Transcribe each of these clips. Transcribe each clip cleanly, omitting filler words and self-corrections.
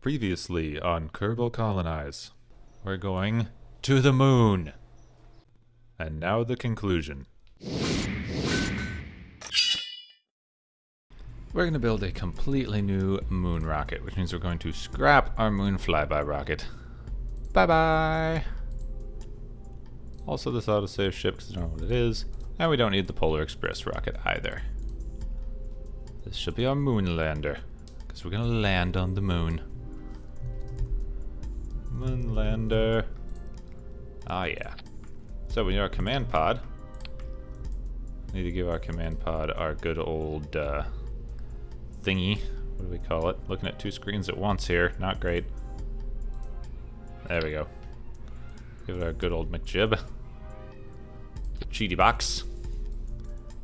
Previously on Kerbal Kolonize, we're going to the moon. And now the conclusion. We're going to build a completely new moon rocket, which means we're going to scrap our moon flyby rocket. Bye-bye! Also this autosave ship, because I don't know what it is. And we don't need the Polar Express rocket either. This should be our moon lander, because we're going to land on the moon. Moon lander. Ah, yeah. So we need our command pod. Need to give our command pod our good old thingy. What do we call it? Looking at two screens at once here. Not great. There we go. Give it our good old McJib. Cheaty box.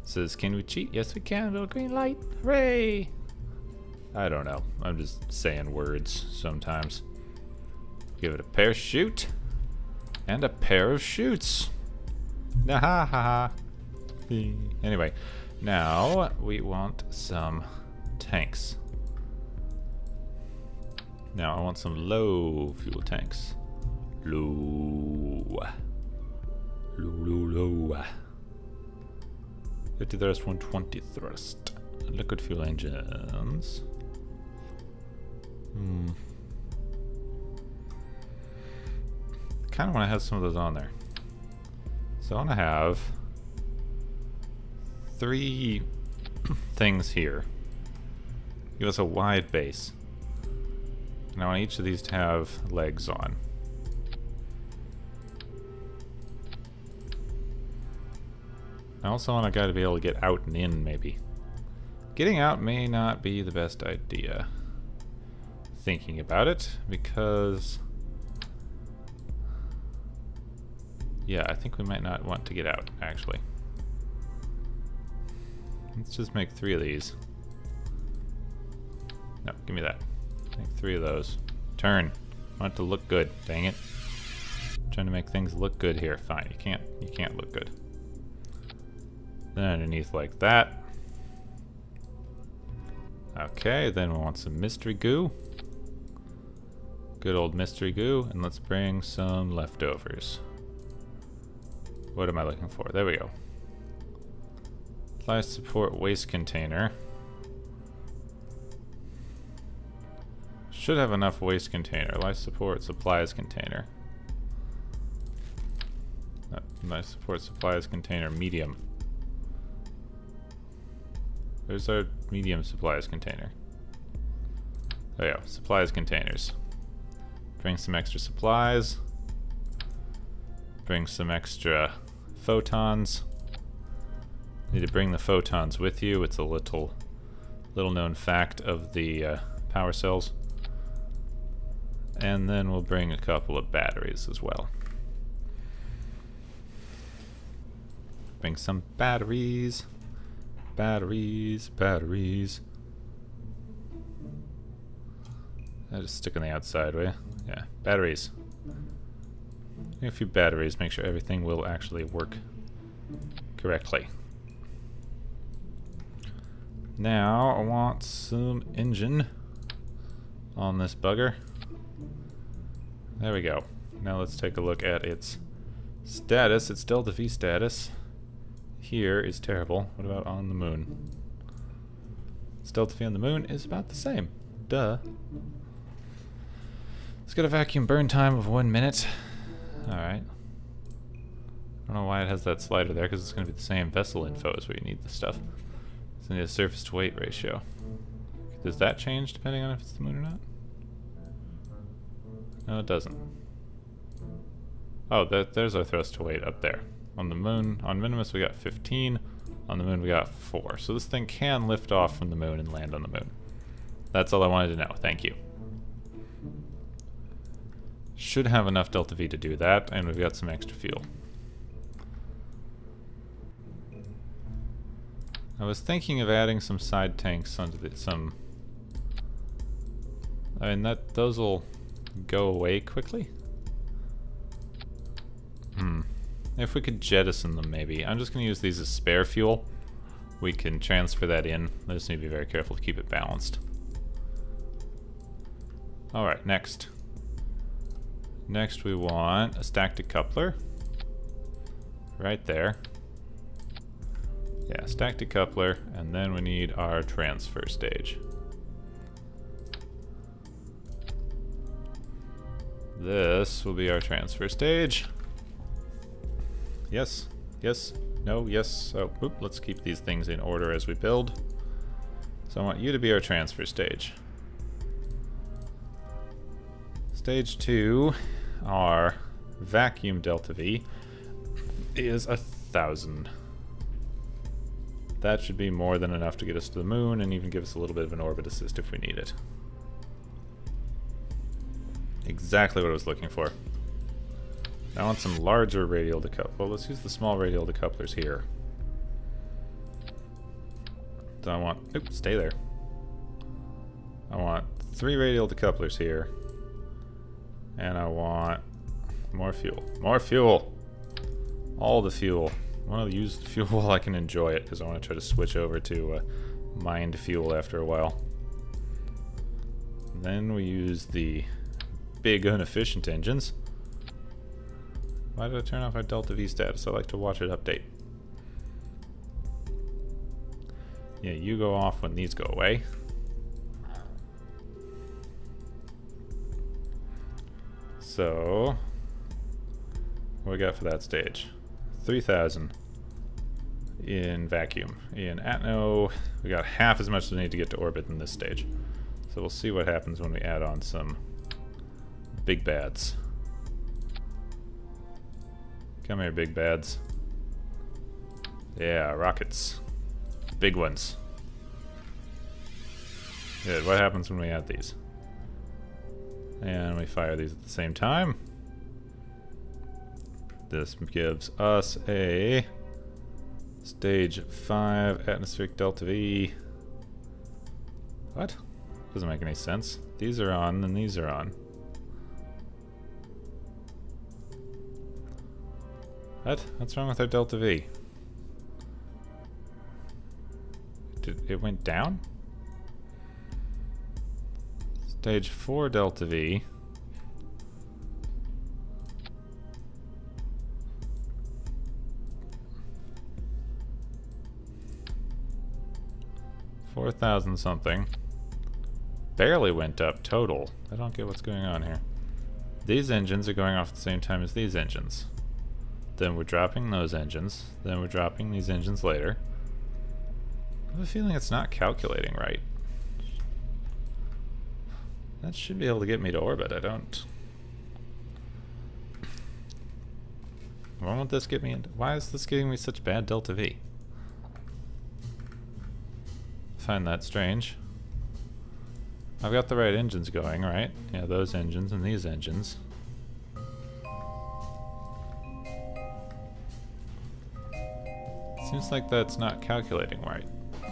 Says, can we cheat? Yes, we can. Little green light. Hooray! I don't know. I'm just saying words sometimes. Give it a parachute. And a pair of chutes. Nah ha ha. Anyway, now we want some tanks. Now I want some low fuel tanks. Low. 50 thrust, 120 thrust. Liquid fuel engines. Kind of want to have some of those on there. So I want to have 3 things here. Give us a wide base. And I want each of these to have legs on. I also want a guy to be able to get out and in, maybe. Getting out may not be the best idea. Thinking about it, because... yeah, I think we might not want to get out, actually. Let's just make 3 of these. No, give me that. Make 3 of those. Turn. I want it to look good, dang it. I'm trying to make things look good here. Fine, you can't look good. Then underneath like that. Okay, then we want some mystery goo. Good old mystery goo, and let's bring some leftovers. What am I looking for? There we go. Life support waste container. Should have enough waste container. Life support supplies container. Life support supplies container medium. There's our medium supplies container. There we go. Supplies containers. Bring some extra supplies. Bring some extra photons. Need to bring the photons with you. It's a little known fact of the power cells. And then we'll bring a couple of batteries as well. Bring some batteries. Batteries. I'll just stick on the outside, will you? Yeah, batteries. A few batteries, make sure everything will actually work correctly. Now I want some engine on this bugger. There we go. Now let's take a look at its status. Its Delta V status here is terrible. What about on the moon? Its Delta V on the moon is about the same. Duh. It's got a vacuum burn time of 1 minute. Alright. I don't know why it has that slider there, because it's going to be the same vessel info as where you need the stuff. It's going to need a surface to weight ratio. Does that change depending on if it's the moon or not? No, it doesn't. Oh, there's our thrust to weight up there. On the moon, on Minimus we got 15. On the moon we got 4. So this thing can lift off from the moon and land on the moon. That's all I wanted to know. Thank you. Should have enough Delta V to do that, and we've got some extra fuel. I was thinking of adding some side tanks onto some. I mean those will go away quickly. If we could jettison them, maybe. I'm just going to use these as spare fuel. We can transfer that in. I just need to be very careful to keep it balanced. Alright, next. Next we want a stacked decoupler. Right there. Yeah, stacked decoupler, and then we need our transfer stage. This will be our transfer stage. Yes, yes, no, yes. Oh, oop, let's keep these things in order as we build. So I want you to be our transfer stage. Stage 2, our vacuum delta V, is 1,000. That should be more than enough to get us to the moon and even give us a little bit of an orbit assist if we need it. Exactly what I was looking for. I want some larger radial decouplers. Well, let's use the small radial decouplers here. So I want... Oops, stay there. I want 3 radial decouplers here. And I want more fuel. More fuel! All the fuel. I want to use the fuel while I can enjoy it, because I want to try to switch over to mined fuel after a while. And then we use the big inefficient engines. Why did I turn off our delta V status? I like to watch it update. Yeah, you go off when these go away. So, what we got for that stage? 3,000 in vacuum. In Atno, we got half as much as we need to get to orbit in this stage. So we'll see what happens when we add on some big bads. Come here, big bads. Yeah, rockets. Big ones. Good. What happens when we add these? And we fire these at the same time. This gives us a stage 5 atmospheric delta V. What? Doesn't make any sense. These are on, and these are on. What? What's wrong with our delta V? It went down? Stage 4 delta V. $4,000 something. Barely went up total. I don't get what's going on here. These engines are going off at the same time as these engines. Then we're dropping those engines. Then we're dropping these engines later. I have a feeling it's not calculating right. That should be able to get me to orbit. I don't. Why won't this get me into... Why is this giving me such bad delta V? Find that strange. I've got the right engines going, right? Yeah, those engines and these engines. Seems like that's not calculating right.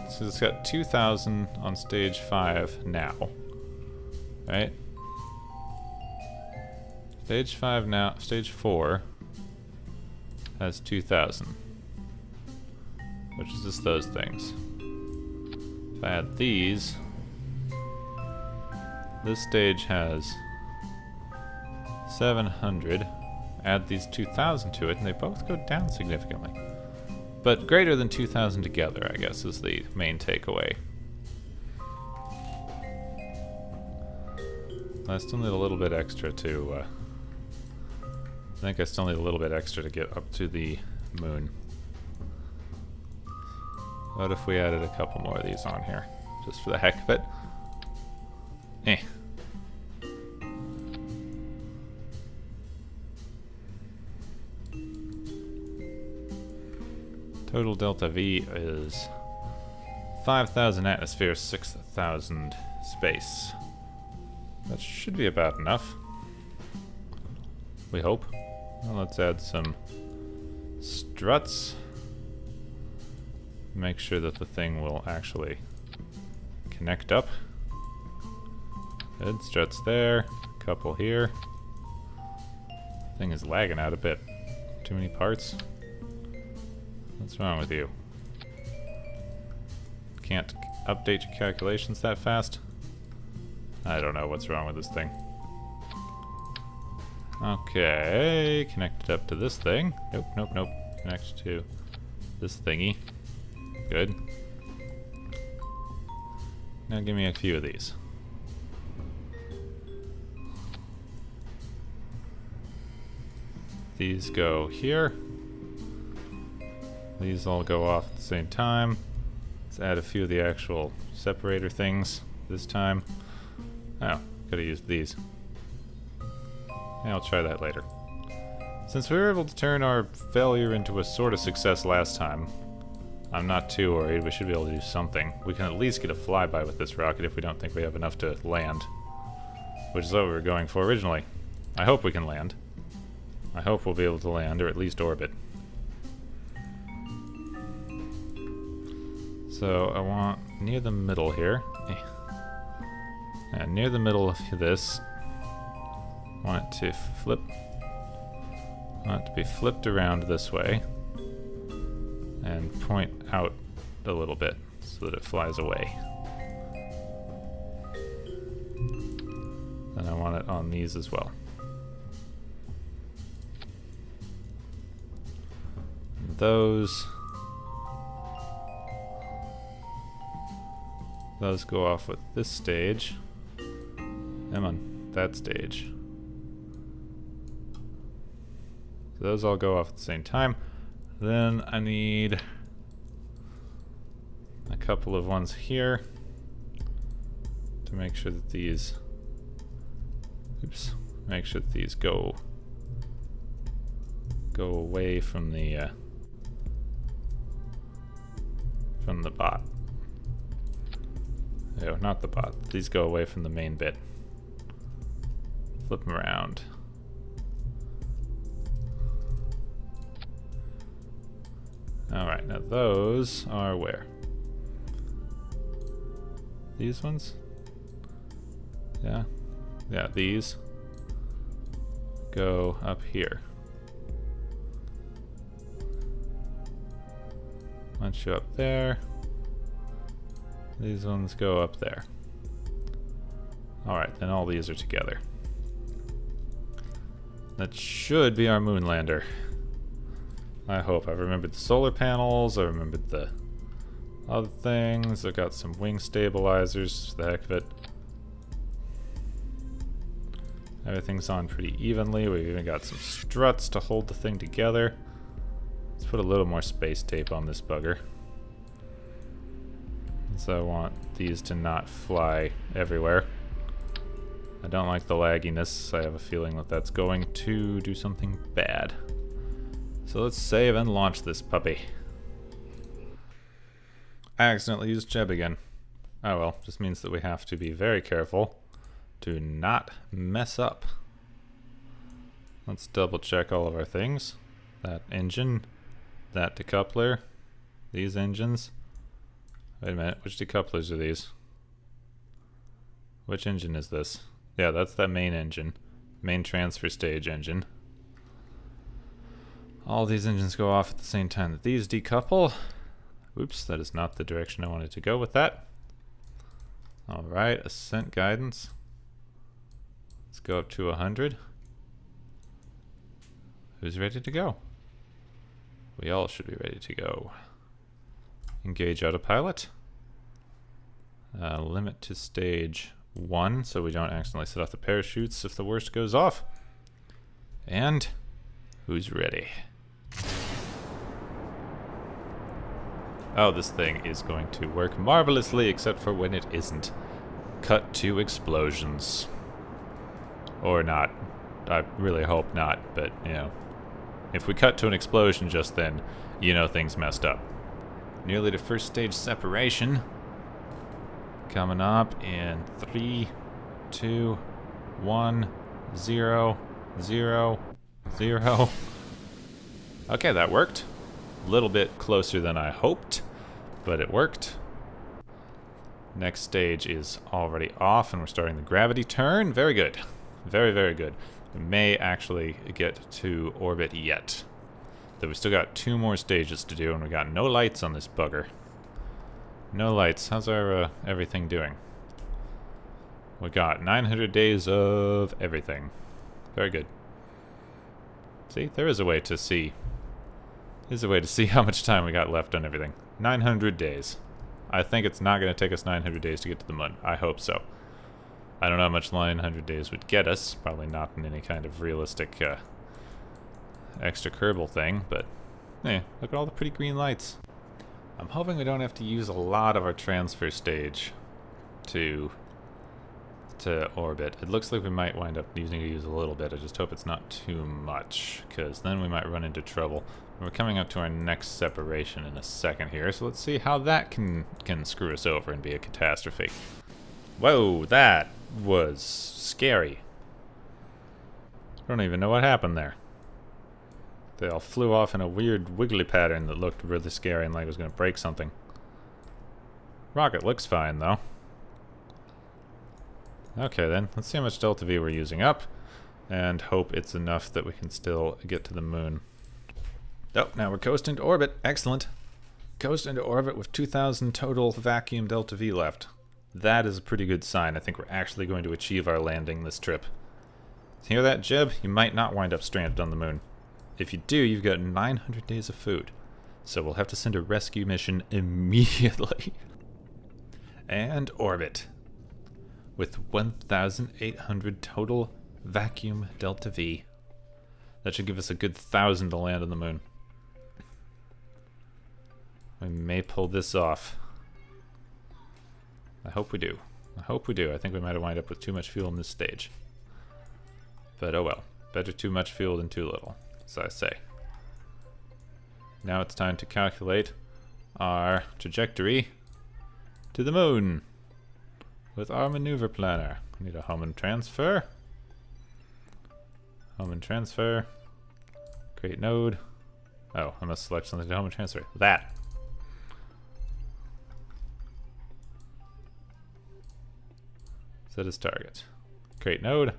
So it's got 2,000 on stage 5 now. Right? Stage 5 now, stage 4 has 2,000. Which is just those things. If I add these, this stage has 700. Add these 2,000 to it, and they both go down significantly. But greater than 2,000 together, I guess, is the main takeaway. I still need a little bit extra to, I think I still need a little bit extra to get up to the moon. What if we added a couple more of these on here? Just for the heck of it. Eh. Total delta V is 5,000 atmosphere, 6,000 space. That should be about enough. We hope. Well, let's add some struts. Make sure that the thing will actually connect up. Good, struts there. Couple here. Thing is lagging out a bit. Too many parts. What's wrong with you? Can't update your calculations that fast? I don't know what's wrong with this thing. Okay, connect it up to this thing. Nope, nope, nope. Connect to this thingy. Good. Now give me a few of these. These go here. These all go off at the same time. Let's add a few of the actual separator things this time. Oh, could have used these. Yeah, I'll try that later. Since we were able to turn our failure into a sort of success last time, I'm not too worried. We should be able to do something. We can at least get a flyby with this rocket if we don't think we have enough to land. Which is what we were going for originally. I hope we can land. I hope we'll be able to land, or at least orbit. So I want near the middle here. And near the middle of this, I want it to flip. I want it to be flipped around this way and point out a little bit so that it flies away. And I want it on these as well. And those go off with this stage. Come on, that stage. So those all go off at the same time. Then I need a couple of ones here to make sure that these, make sure that these go away from the bot. No, not the bot. These go away from the main bit. Flip them around. Alright, now those are where? These ones? Yeah? Yeah, these go up here. Bunch you up there. These ones go up there. Alright, then all these are together. That should be our moon lander. I hope. I've remembered the solar panels, I remembered the other things, I've got some wing stabilizers, for the heck of it. Everything's on pretty evenly, we've even got some struts to hold the thing together. Let's put a little more space tape on this bugger. So I want these to not fly everywhere. I don't like the lagginess, I have a feeling that that's going to do something bad. So let's save and launch this puppy. I accidentally used Jeb again. Oh well, just means that we have to be very careful to not mess up. Let's double check all of our things. That engine, that decoupler, these engines. Wait a minute, which decouplers are these? Which engine is this? Yeah, that's that main engine. Main transfer stage engine. All these engines go off at the same time that these decouple. Oops, that is not the direction I wanted to go with that. Alright, ascent guidance. Let's go up to 100. Who's ready to go? We all should be ready to go. Engage autopilot. Limit to stage 1 so we don't accidentally set off the parachutes if the worst goes off. And who's ready? Oh, this thing is going to work marvelously, except for when it isn't. Cut to explosions. Or not. I really hope not, but, you know. If we cut to an explosion just then, you know things messed up. Nearly to first stage separation. Coming up in 3, 2, 1, 0, 0, 0. Okay, that worked. A little bit closer than I hoped, but it worked. Next stage is already off, and we're starting the gravity turn. Very good. Very, very good. We may actually get to orbit yet. Though we still got 2 more stages to do, and we got no lights on this bugger. No lights. How's our everything doing? We got 900 days of everything. Very good. See, there is a way to see. There's a way to see how much time we got left on everything. 900 days. I think it's not going to take us 900 days to get to the moon. I hope so. I don't know how much 900 days would get us. Probably not in any kind of realistic extra Kerbal thing, but hey, look at all the pretty green lights. I'm hoping we don't have to use a lot of our transfer stage to orbit. It looks like we might wind up needing to use a little bit. I just hope it's not too much, because then we might run into trouble. We're coming up to our next separation in a second here, so let's see how that can screw us over and be a catastrophe. Whoa, that was scary. I don't even know what happened there. They all flew off in a weird wiggly pattern that looked really scary and like it was going to break something. Rocket looks fine, though. Okay, then. Let's see how much Delta V we're using up, and hope it's enough that we can still get to the moon. Oh, now we're coasting to orbit. Excellent. Coasting to orbit with 2,000 total vacuum Delta V left. That is a pretty good sign. I think we're actually going to achieve our landing this trip. Hear that, Jeb? You might not wind up stranded on the moon. If you do, you've got 900 days of food. So we'll have to send a rescue mission immediately. And orbit. With 1,800 total vacuum Delta V. That should give us a good 1,000 to land on the moon. We may pull this off. I hope we do. I hope we do. I think we might have wind up with too much fuel in this stage. But oh well. Better too much fuel than too little, as I say. Now it's time to calculate our trajectory to the moon with our maneuver planner. We need a home and transfer. Home and transfer. Create node. Oh, I must select something to home and transfer. That. Set as target. Create node.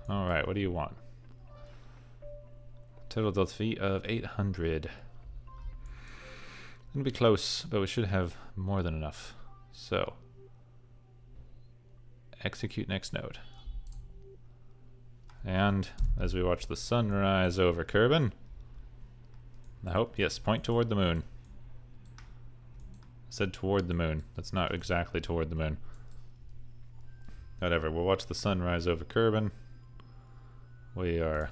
Alright, what do you want? Total Delta V of 800. Gonna be close, but we should have more than enough. So, execute next node. And as we watch the sun rise over Kerbin, I hope, yes, point toward the moon. I said toward the moon. That's not exactly toward the moon. Whatever, we'll watch the sun rise over Kerbin. We are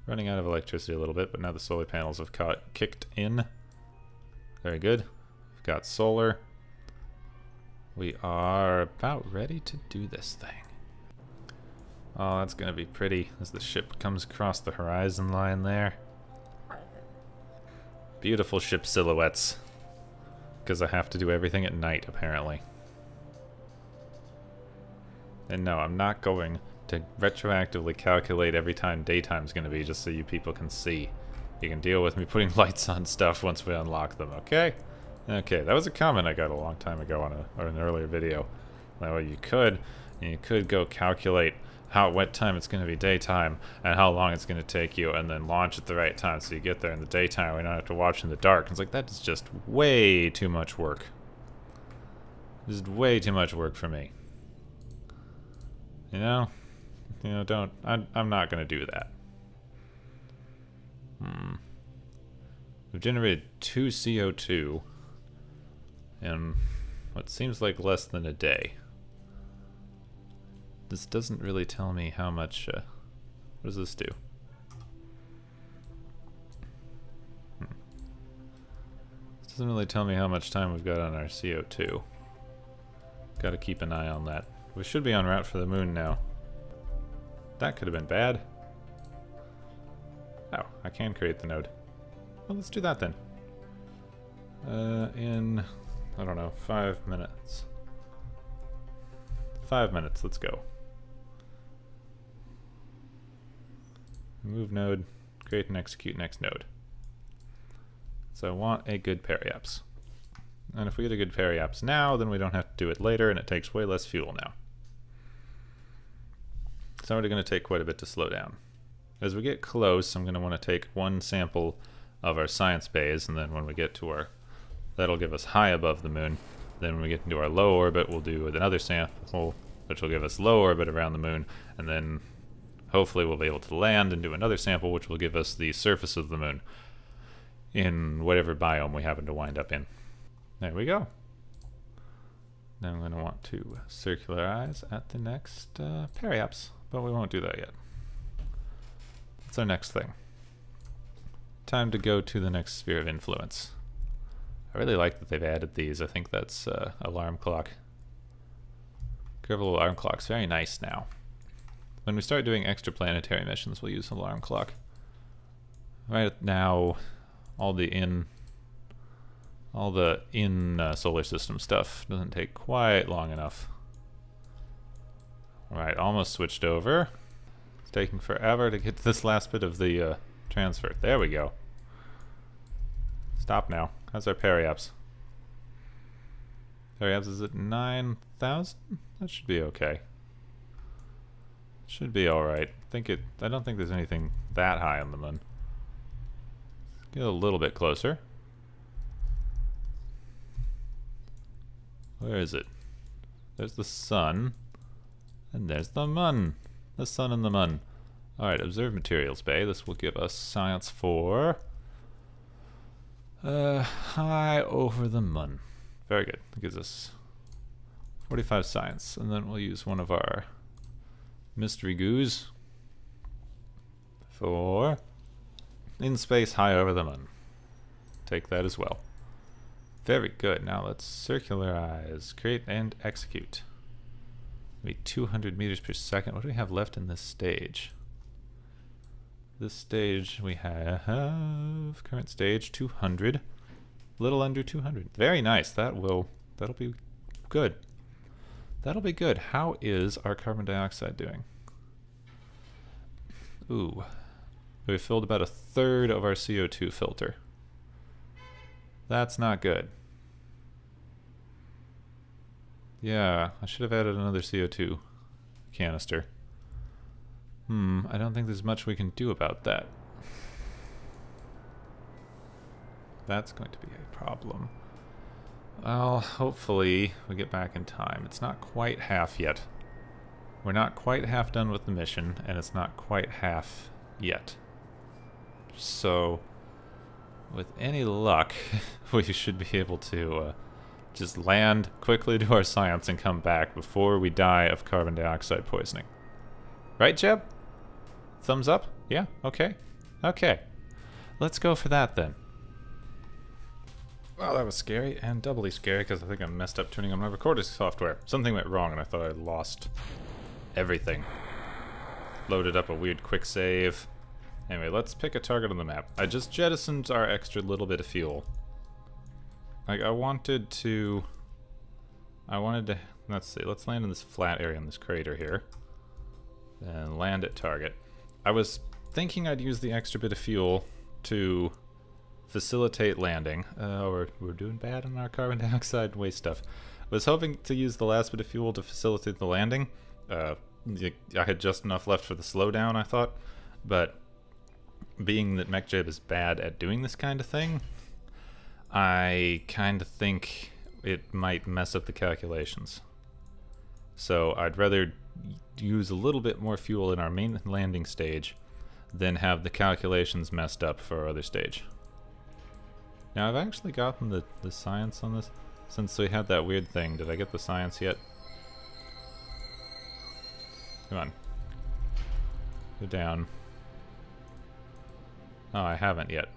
running out of electricity a little bit, but now the solar panels have kicked in. Very good. We've got solar. We are about ready to do this thing. Oh, that's going to be pretty as the ship comes across the horizon line there. Beautiful ship silhouettes. Because I have to do everything at night, apparently. And no, I'm not going to retroactively calculate every time daytime's going to be just so you people can see. You can deal with me putting lights on stuff once we unlock them, okay? Okay, that was a comment I got a long time ago on an earlier video. That way you could go calculate what time it's going to be daytime and how long it's going to take you, and then launch at the right time so you get there in the daytime. We don't have to watch in the dark. It's like, that is just way too much work. Just way too much work for me. You know, don't. I'm not going to do that. We've generated 2 CO2 in what seems like less than a day. This doesn't really tell me how much. What does this do? This doesn't really tell me how much time we've got on our CO2. Got to keep an eye on that. We should be en route for the moon now. That could have been bad. Oh, I can create the node. Well, let's do that then. In, I don't know, 5 minutes. 5 minutes, let's go. Move node, create and execute next node. So I want a good periapse. And if we get a good periapse now, then we don't have to do it later, and it takes way less fuel now. It's already going to take quite a bit to slow down. As we get close, I'm going to want to take one sample of our science bays, and then when we get to that'll give us high above the moon. Then when we get into our low orbit, we'll do another sample, which will give us low orbit around the moon, and then hopefully we'll be able to land and do another sample, which will give us the surface of the moon in whatever biome we happen to wind up in. There we go. Now I'm going to want to circularize at the next periaps, but we won't do that yet. That's our next thing. Time to go to the next sphere of influence. I really like that they've added these. I think that's alarm clock. Kerbal alarm clock's very nice now. When we start doing extraplanetary missions, we'll use alarm clock. Right now, all the in solar system stuff doesn't take quite long enough. Alright, almost switched over. It's taking forever to get to this last bit of the transfer. There we go. Stop now. How's our periaps? Periaps is at 9,000? That should be okay. Should be alright. I don't think there's anything that high on the moon. Get a little bit closer. Where is it? There's the sun. And there's the mun. The sun and the mun. Alright, observe materials bay. This will give us science for high over the mun. Very good. It gives us 45 science. And then we'll use one of our mystery goos for in space high over the mun. Take that as well. Very good. Now let's circularize, create and execute. Maybe 200 meters per second. What do we have left in this stage? This stage we have current stage 200, little under 200. Very nice. That'll be good. That'll be good. How is our carbon dioxide doing? Ooh, we filled about a third of our CO2 filter. That's not good. Yeah, I should have added another CO2 canister. I don't think there's much we can do about that. That's going to be a problem. Well, hopefully we get back in time. It's not quite half yet. We're not quite half done with the mission, and it's not quite half yet. So, with any luck, we should be able to just land, quickly do our science, and come back before we die of carbon dioxide poisoning. Right, Jeb? Thumbs up? Yeah? Okay. Okay. Let's go for that then. Well, that was scary, and doubly scary because I think I messed up tuning on my recording software. Something went wrong and I thought I lost everything. Loaded up a weird quick save. Anyway, let's pick a target on the map. I just jettisoned our extra little bit of fuel. Like, I wanted to, let's see, let's land in this flat area in this crater here. Then land at target. I was thinking I'd use the extra bit of fuel to facilitate landing. We're doing bad on our carbon dioxide waste stuff. I was hoping to use the last bit of fuel to facilitate the landing. I had just enough left for the slowdown, I thought. But being that MechJeb is bad at doing this kind of thing, I kind of think it might mess up the calculations. So I'd rather use a little bit more fuel in our main landing stage than have the calculations messed up for our other stage. Now I've actually gotten the science on this since we had that weird thing. Did I get the science yet? Come on. Go down. Oh, I haven't yet.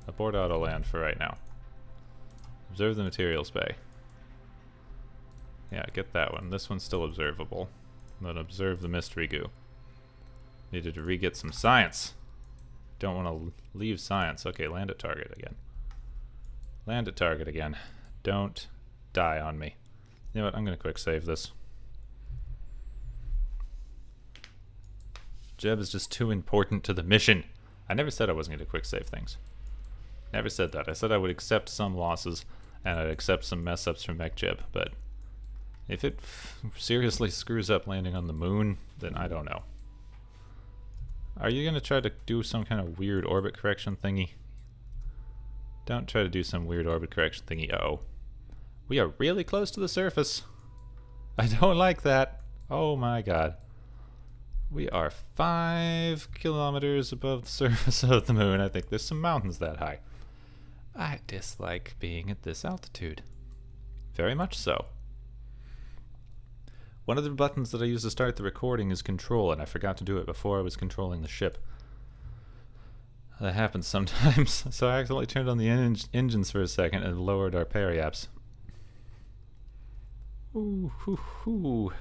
Abort auto land for right now. Observe the materials bay. Yeah, get that one. This one's still observable. But observe the mystery goo. Needed to re-get some science. Don't want to leave science. Okay, land at target again. Land at target again. Don't die on me. You know what? I'm going to quick save this. Jeb is just too important to the mission. I never said I wasn't going to quick save things. Never said that. I said I would accept some losses and I'd accept some mess ups from MechJeb, but if it seriously screws up landing on the moon, then I don't know. Are you going to try to do some kind of weird orbit correction thingy? Don't try to do some weird orbit correction thingy. Uh-oh. We are really close to the surface. I don't like that. Oh my god. We are 5 kilometers above the surface of the moon. I think there's some mountains that high. I dislike being at this altitude. Very much so. One of the buttons that I use to start the recording is control, and I forgot to do it before I was controlling the ship. That happens sometimes, so I accidentally turned on the engines for a second and lowered our periaps. Ooh, hoo, hoo.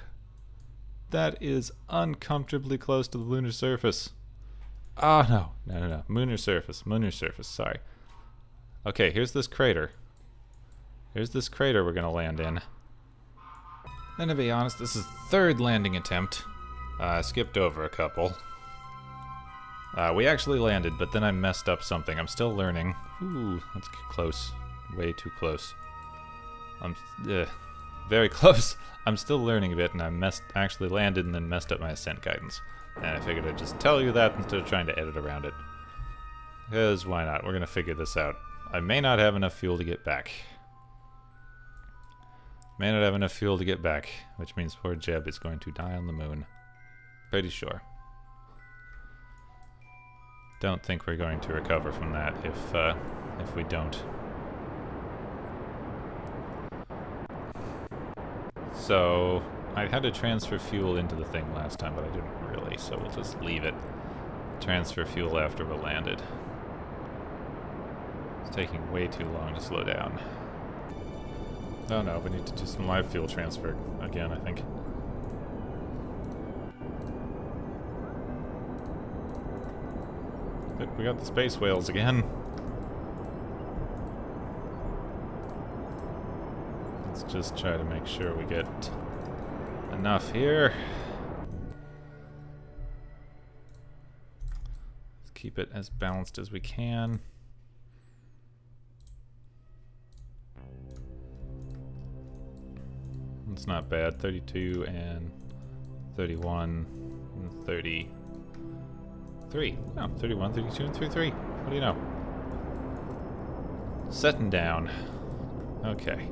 That is uncomfortably close to the lunar surface. Oh, no. Lunar surface, sorry. Okay, here's this crater. Here's this crater we're gonna land in. And to be honest, this is the 3rd landing attempt. I skipped over a couple. We actually landed, but then I messed up something. I'm still learning. Ooh, that's close. Way too close. Very close. I'm still learning a bit, and I actually landed and then messed up my ascent guidance. And I figured I'd just tell you that instead of trying to edit around it. Because why not? We're gonna figure this out. I may not have enough fuel to get back. Which means poor Jeb is going to die on the moon. Pretty sure. Don't think we're going to recover from that if we don't. So, I had to transfer fuel into the thing last time, but I didn't really, so we'll just leave it. Transfer fuel after we're landed. It's taking way too long to slow down. Oh no, we need to do some live fuel transfer again, I think. But we got the space whales again. Let's just try to make sure we get enough here. Let's keep it as balanced as we can. It's not bad. 32 and 31 and 33. Oh, 31, 32, and 33. What do you know? Setting down. Okay.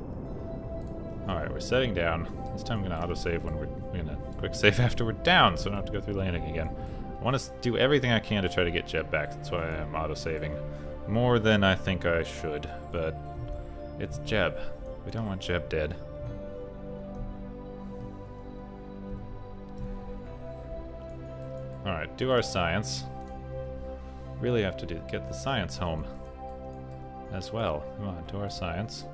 Alright, we're setting down. This time I'm going to autosave when we're going to quick save after we're down, so I don't have to go through landing again. I want to do everything I can to try to get Jeb back. That's why I'm autosaving. More than I think I should, but it's Jeb. We don't want Jeb dead. Alright, do our science. Really have to get the science home as well. Come on, do our science.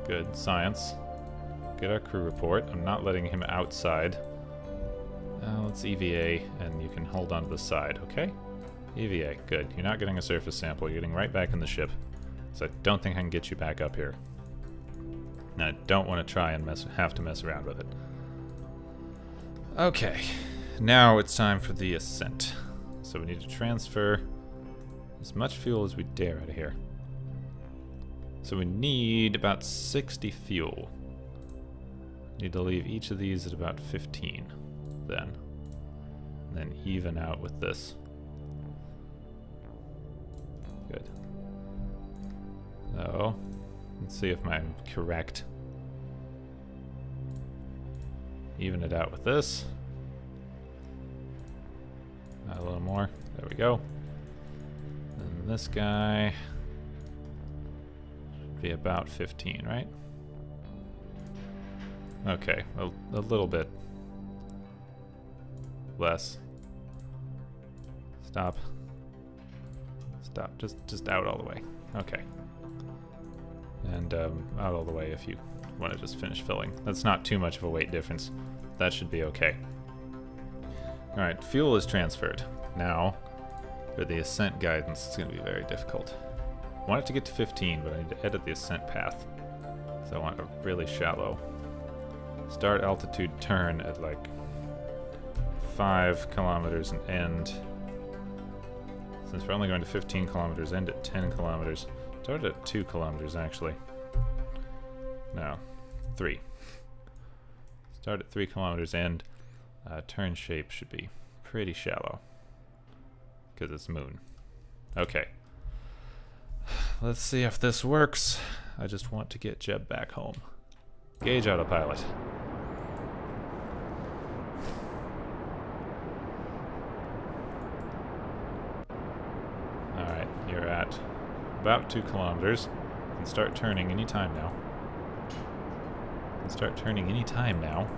Good, science. Get our crew report. I'm not letting him outside. Let's EVA, and you can hold on to the side, okay? EVA, good. You're not getting a surface sample, you're getting right back in the ship. So I don't think I can get you back up here. And I don't want to try and have to mess around with it. Okay, now it's time for the ascent. So we need to transfer as much fuel as we dare out of here. So we need about 60 fuel. Need to leave each of these at about 15 then. And then even out with this. Good. So, let's see if I'm correct. Even it out with this. A little more. There we go. And this guy should be about 15, right? Okay, a little bit less. Stop. Stop. Just out all the way. Okay. And out all the way if you want to just finish filling. That's not too much of a weight difference. That should be okay. Alright, fuel is transferred. Now, for the ascent guidance, it's going to be very difficult. I want it to get to 15, but I need to edit the ascent path. So I want a really shallow start altitude turn at like 5 kilometers and end. Since we're only going to 15 kilometers, end at 10 kilometers. Start at 2 kilometers actually. No, 3. Start at 3 kilometers, end. Turn shape should be pretty shallow because it's moon. Okay. Let's see if this works. I just want to get Jeb back home. Gauge autopilot. Alright, you're at about 2 kilometers. You can start turning any time now. You can start turning any time now.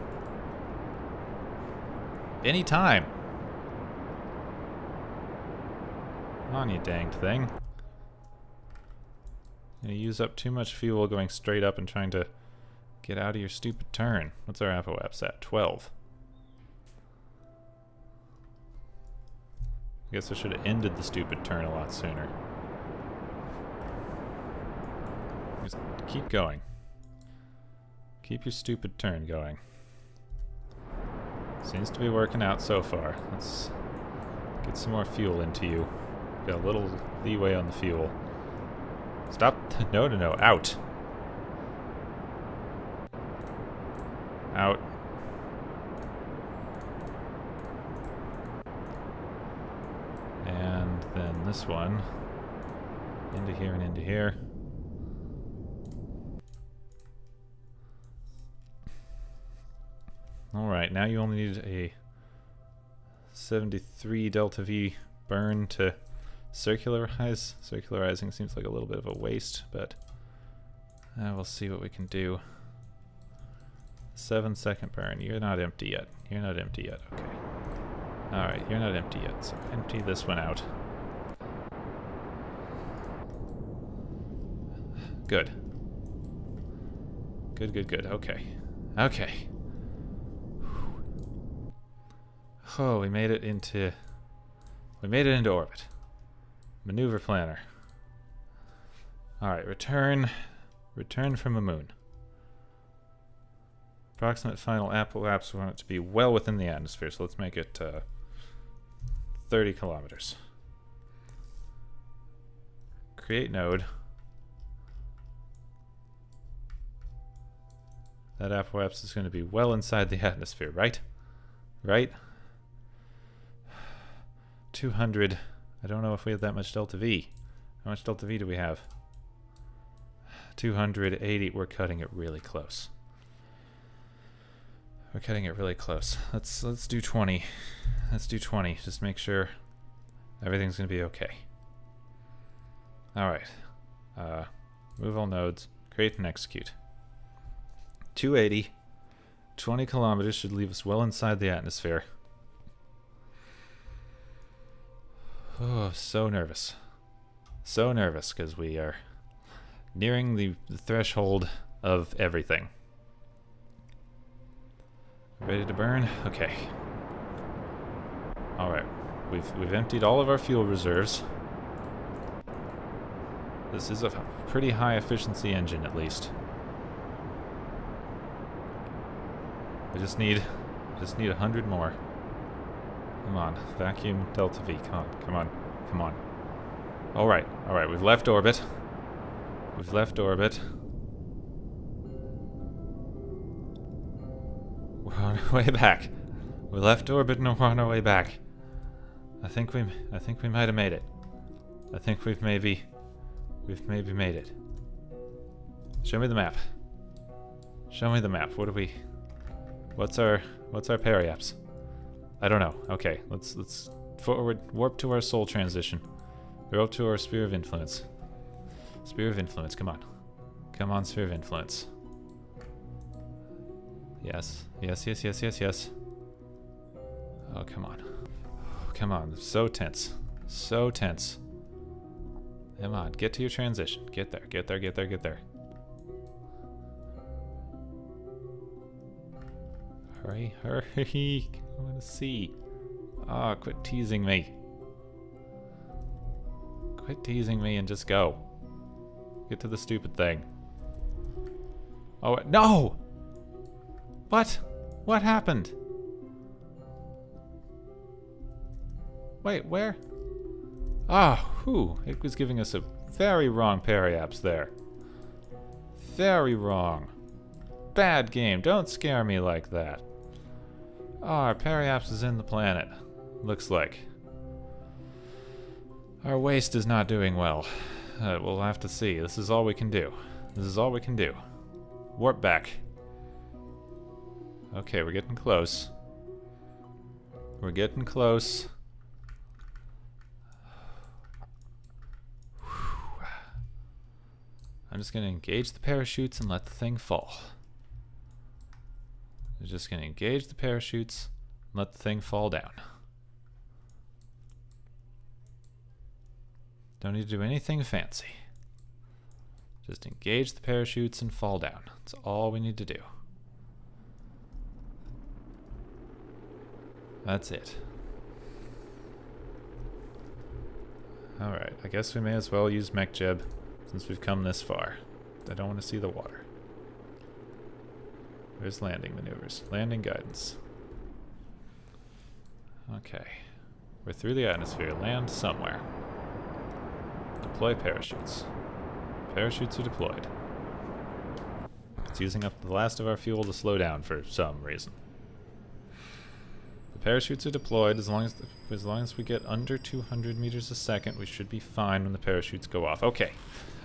Any time! Come on, you danged thing. You use up too much fuel going straight up and trying to get out of your stupid turn. What's our apoaps at? 12. I guess I should have ended the stupid turn a lot sooner. Just keep going. Keep your stupid turn going. Seems to be working out so far. Let's get some more fuel into you. Got a little leeway on the fuel. Stop. No, no, no. Out. Out. And then this one. Into here and into here. Alright, now you only need a 73 delta V burn to circularize. Circularizing seems like a little bit of a waste, but we'll see what we can do. 7-second burn. You're not empty yet. You're not empty yet. Okay. Alright, you're not empty yet, so empty this one out. Good. Good, good, good. Okay. Okay. Oh, we made it into orbit. Maneuver planner. Alright, return from a moon. Approximate final apoaps, we want it to be well within the atmosphere, so let's make it 30 kilometers. Create node. That apoaps is going to be well inside the atmosphere, right? Right? 200. I don't know if we have that much delta V. How much delta V do we have? 280. We're cutting it really close. We're cutting it really close. Let's do 20. Let's do 20. Just make sure everything's gonna be okay. All right. Move all nodes. Create and execute. 280. 20 kilometers should leave us well inside the atmosphere. Oh, so nervous. So nervous because we are nearing the threshold of everything. Ready to burn? Okay. Alright. We've emptied all of our fuel reserves. This is a pretty high efficiency engine at least. I just need 100 more. Come on, vacuum delta V. Come on, come on, come on. Alright, alright, we've left orbit. We've left orbit. We're on our way back. We left orbit and we're on our way back. I think we might have made it. I think we've maybe made it. Show me the map. Show me the map. What's our periaps? I don't know. Okay, let's forward warp to our soul transition. Go up to our sphere of influence. Sphere of influence, come on. Come on, sphere of influence. Yes. Yes, yes, yes, yes, yes. Oh, come on. Oh, come on. So tense. So tense. Come on, get to your transition. Get there, get there, get there, get there. Hurry, hurry. I want to see. Ah, oh, quit teasing me. Quit teasing me and just go. Get to the stupid thing. Oh, no! What? What happened? Wait, where? Ah, whew. It was giving us a very wrong periaps there. Very wrong. Bad game. Don't scare me like that. Ah, our periaps is in the planet. Looks like. Our waste is not doing well. We'll have to see. This is all we can do. This is all we can do. Warp back. Okay, we're getting close. We're getting close. I'm just going to engage the parachutes and let the thing fall. I'm just going to engage the parachutes and let the thing fall down. Don't need to do anything fancy. Just engage the parachutes and fall down. That's all we need to do. That's it. Alright, I guess we may as well use MechJeb since we've come this far. I don't want to see the water. Where's landing maneuvers? Landing guidance. Okay. We're through the atmosphere. Land somewhere. Deploy parachutes. Parachutes are deployed. It's using up the last of our fuel to slow down for some reason. The parachutes are deployed. As long as we get under 200 meters a second, we should be fine when the parachutes go off. Okay.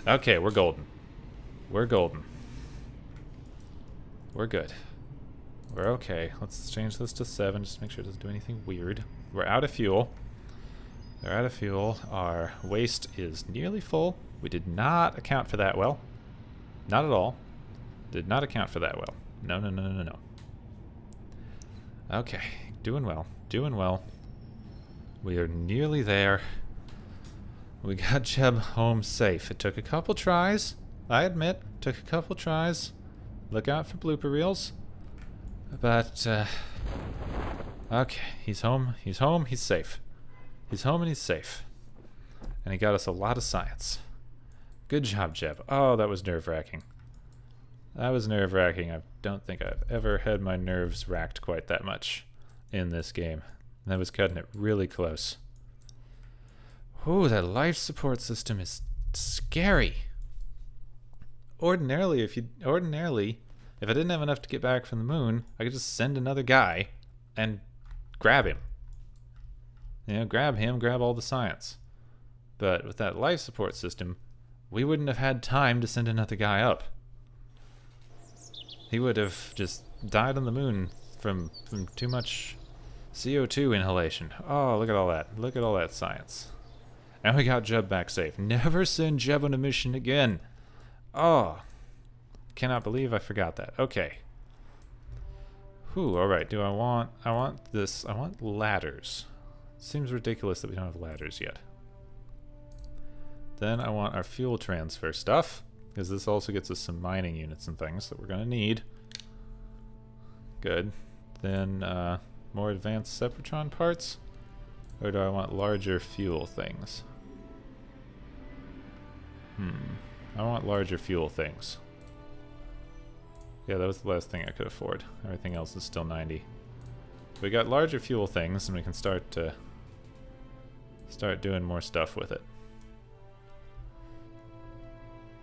Okay, we're golden. We're golden. We're good. We're okay. Let's change this to 7, just to make sure it doesn't do anything weird. We're out of fuel. We're out of fuel. Our waste is nearly full. We did not account for that well. Not at all. Did not account for that well. No, no, no, no, no, no. Okay. Doing well. Doing well. We are nearly there. We got Jeb home safe. It took a couple tries. I admit. Took a couple tries. Look out for blooper reels. But, okay. He's home. He's home. He's safe. He's home and he's safe. And he got us a lot of science. Good job, Jeb. Oh, that was nerve-wracking. That was nerve-wracking. I don't think I've ever had my nerves racked quite that much in this game. That was cutting it really close. Ooh, that life support system is scary. Ordinarily, if I didn't have enough to get back from the moon, I could just send another guy and grab him. You know, grab him, grab all the science. But with that life support system, we wouldn't have had time to send another guy up. He would have just died on the moon from too much CO2 inhalation. Oh, look at all that. Look at all that science. And we got Jeb back safe. Never send Jeb on a mission again. Oh, cannot believe I forgot that. Okay. Whew, alright. Do I want this. I want ladders. Seems ridiculous that we don't have ladders yet. Then I want our fuel transfer stuff, because this also gets us some mining units and things that we're going to need. Good. Then more advanced Sepratron parts? Or do I want larger fuel things? I want larger fuel things. Yeah, that was the last thing I could afford. Everything else is still 90. We got larger fuel things, and we can start doing more stuff with it.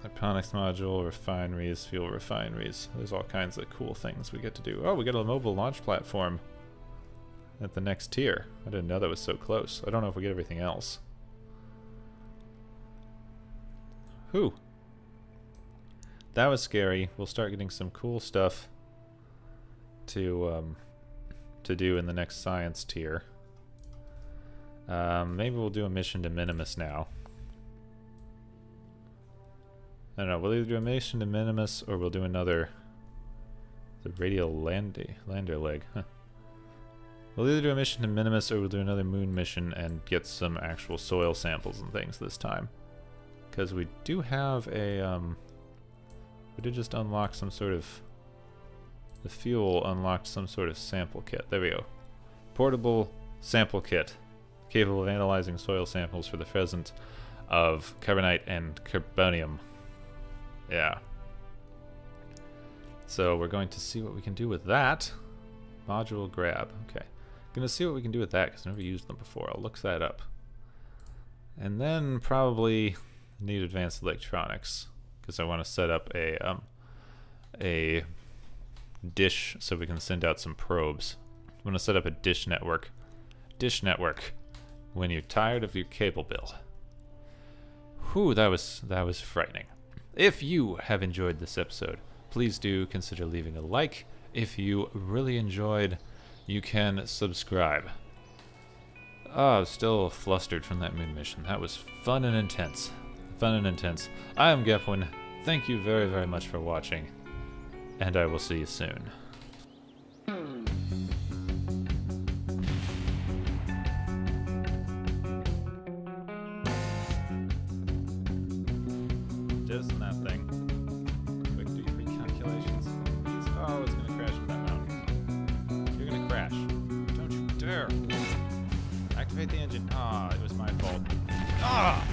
Hyponics module, refineries, fuel refineries. There's all kinds of cool things we get to do. Oh, we got a mobile launch platform at the next tier. I didn't know that was so close. I don't know if we get everything else. Whew. That was scary. We'll start getting some cool stuff to do in the next science tier. Maybe we'll do a mission to Minimus now. I don't know, we'll either do a mission to Minimus or we'll do another... The radial lander leg. Huh. We'll either do a mission to Minimus or we'll do another moon mission and get some actual soil samples and things this time. Because we do have a... we did just unlock some sort of... The fuel unlocked some sort of sample kit. There we go. Portable sample kit. Capable of analyzing soil samples for the presence of carbonite and carbonium. Yeah. So we're going to see what we can do with that. Module grab. Okay. Gonna see what we can do with that because I've never used them before. I'll look that up. And then probably need advanced electronics because I want to set up a dish so we can send out some probes. I want to set up a dish network. Dish network. When you're tired of your cable bill. Whew, that was frightening. If you have enjoyed this episode, please do consider leaving a like. If you really enjoyed, you can subscribe. I'm still flustered from that moon mission. That was fun and intense. Fun and intense. I am Gepwin. Thank you very, very much for watching, and I will see you soon. Isn't that thing? Quick, do your recalculations. Please. Oh, it's gonna crash in that mountain. You're gonna crash. Don't you dare! Activate the engine. Ah, it was my fault. Ah!